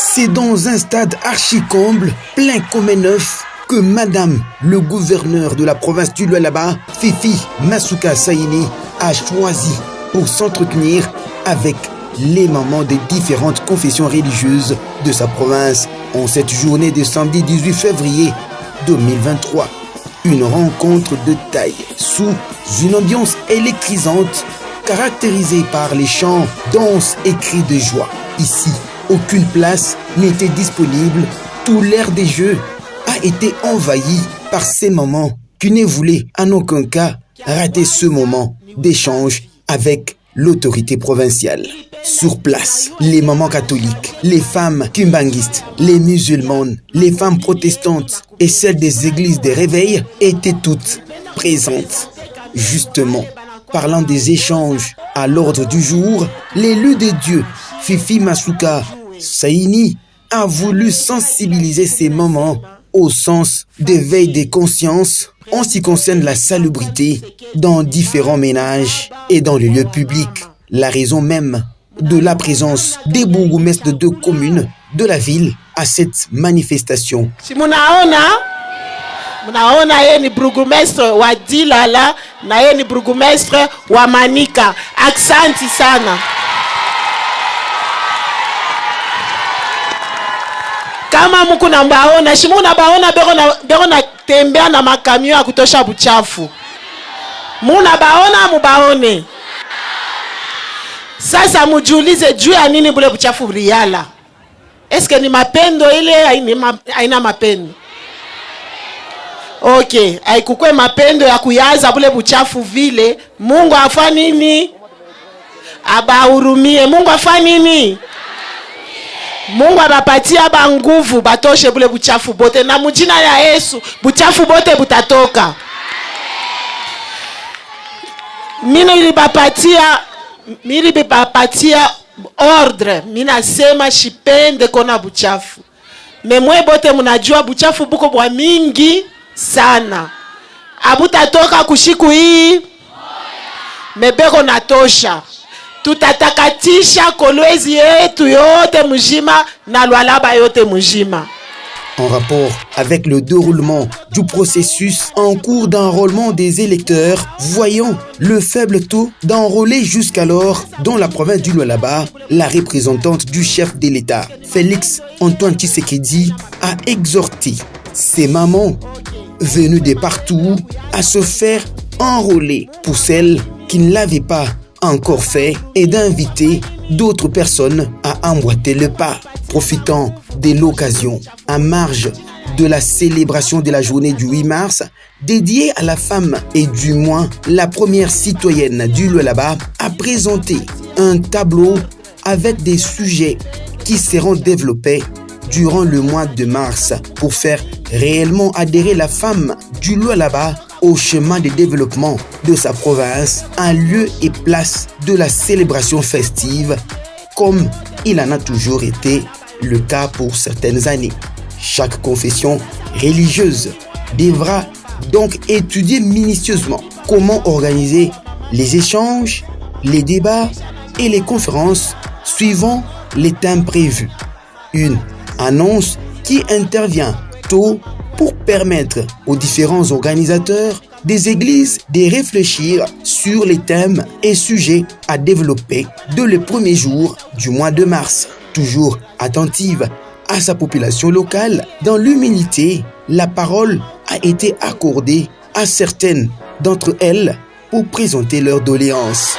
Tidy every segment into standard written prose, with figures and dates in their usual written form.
C'est dans un stade archi-comble, plein comme un œuf, que Madame le gouverneur de la province du Lualaba, Fifi Masuka Saini, a choisi pour s'entretenir avec les mamans des différentes confessions religieuses de sa province en cette journée de samedi 18 février 2023. Une rencontre de taille sous une ambiance électrisante caractérisée par les chants, danses et cris de joie. Ici, aucune place n'était disponible. Tout l'air des jeux a été envahi par ces mamans qui ne voulaient en aucun cas rater ce moment d'échange avec l'autorité provinciale. Sur place, les mamans catholiques, les femmes kimbanguistes, les musulmanes, les femmes protestantes et celles des églises des réveils étaient toutes présentes. Justement, parlant des échanges à l'ordre du jour, l'élu des dieux, Fifi Masuka Saini, a voulu sensibiliser ces mamans au sens d'éveil des consciences en ce qui concerne la salubrité dans différents ménages et dans les lieux publics. La raison même de la présence des bourgmestres de 2 communes de la ville à cette manifestation. Si munaona yeye ni burgomestre wa Dilala na yeye ni burgomestre wa Manika. Aksanti sana. Kama muku na mbaona, shimuna baona beko na tembea na makamio ya kutosha buchafu. Muna baona mubaone. Sasa mujiulize juu ya nini bule buchafu riala? Eske ni mapendo ile haina mapendo? Okay, haikukwe mapendo ya kuyaza bule buchafu vile. Mungu afa nini? Abahurumie. Mungu afa nini? Mungu abapatia ba nguvu batoshe bule buchafu bote na mujina ya Yesu buchafu bote butatoka. Nilibapatia ordre, mina sema shipende kona buchafu. Memwe bote munajua buchafu buko bwa mingi sana. Abutatoka kushiku hii mebeko natosha. Tutatakatisha Kolwezi yetu yote mujima na Lualaba yote mujima. En rapport avec le déroulement du processus en cours d'enrôlement des électeurs, voyant le faible taux d'enrôlés jusqu'alors dans la province du Lualaba, la représentante du chef de l'État, Félix Antoine Tshisekedi, a exhorté ces mamans venues de partout à se faire enrôler pour celles qui ne l'avaient pas encore fait et d'inviter d'autres personnes à emboîter le pas. Profitant de l'occasion, en marge de la célébration de la journée du 8 mars, dédiée à la femme et du moins la première citoyenne du Lualaba, a présenté un tableau avec des sujets qui seront développés durant le mois de mars pour faire réellement adhérer la femme du Lualaba au chemin de développement de sa province, en lieu et place de la célébration festive, comme il en a toujours été le cas pour certaines années. Chaque confession religieuse devra donc étudier minutieusement comment organiser les échanges, les débats et les conférences suivant les thèmes prévus. Une annonce qui intervient tôt pour permettre aux différents organisateurs des églises de réfléchir sur les thèmes et sujets à développer dès le premier jour du mois de mars. Toujours attentive à sa population locale, dans l'humilité, la parole a été accordée à certaines d'entre elles pour présenter leurs doléances.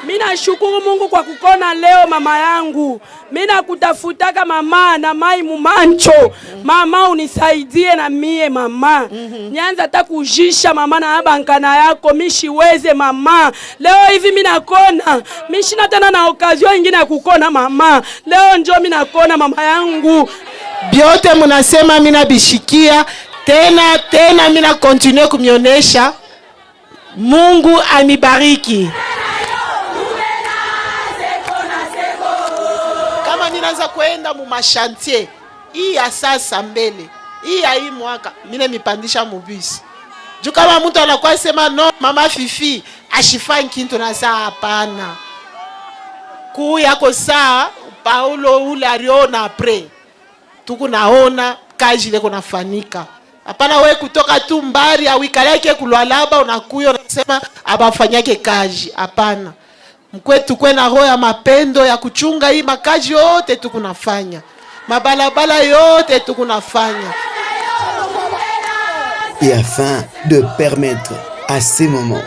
Mina shukuru Mungu kwa kukona leo mama yangu. Mina kutafutaka mama na mai mumancho. Mama unisaidie na mie mama. Nyanza hata kujisha mama na abankana yako mishiweze mama. Leo hivi mina kona. Mishina tena na okazio ingine ya kukona mama. Leo njo mina kona mama yangu. Biote munasema mina bishikia. Tena mina continue kumionesha. Mungu anibariki. Ninaanza kwenda mu mashantier hii ya sasa mbele hii ya hii mwaka mine mipandisha mubisi juu kama mtu anakuwa sema no mama Fifi ashifanyi kintu na saa hapana kuu yako saa Paulo ule aliona apre. Tukunaona kazi ile kunafanyika. Hapana wewe kutoka tu mbari awikaleke kulwalaba unakuyo unasema abafanyake kazi. Hapana. Mkwetu kwe na roho ya mapendo ya kuchunga hii makazi yote tukunafanya. Mabalabala yote tukunafanya. Et afin de permettre à ces moments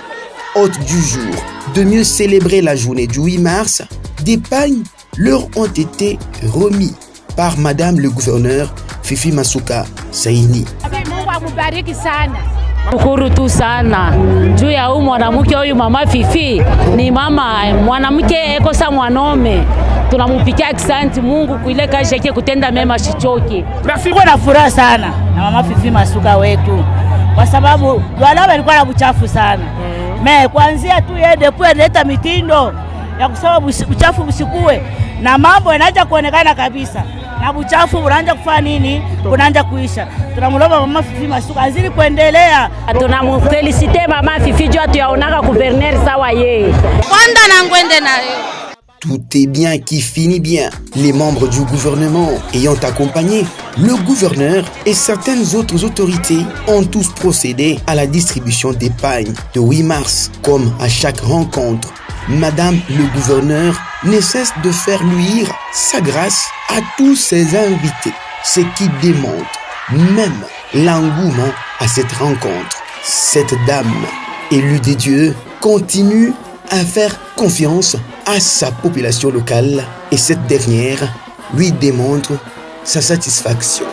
hôtes du jour de mieux célébrer la journée du 8 mars, des pagnes leur ont été remis par Madame le gouverneur Fifi Masuka Saini. Shukuru tu sana juu ya huyu mwanamke huyu mama Fifi ni mama mwanamke eko sa mwanaume, tunamupikia asante Mungu kuile kazi yake kutenda mema shichoki. Nafika na furaha sana na mama Fifi Masuka wetu kwa sababu wala walikuwa na uchafu sana. Kuanzia tu yeye depuis leta mitindo ya kusema uchafu usikue na mambo yanaanza kuonekana kabisa. Na uchafu unaanza kufanya nini? Unaanza kuisha. Tunamlomba mama Fifi Masuka azidi kuendelea. Tunamfelicite mama Fifi juu atuyaonaka gouverneur sawa yeye. Kwanda na ngwende nayo. Tout est bien qui finit bien. Les membres du gouvernement ayant accompagné le gouverneur et certaines autres autorités ont tous procédé à la distribution des pagnes de 8 mars. Comme à chaque rencontre, Madame le gouverneur ne cesse de faire luire sa grâce à tous ses invités, ce qui démontre même l'engouement à cette rencontre. Cette dame, élue des dieux, continue à faire confiance à sa population locale et cette dernière lui démontre sa satisfaction.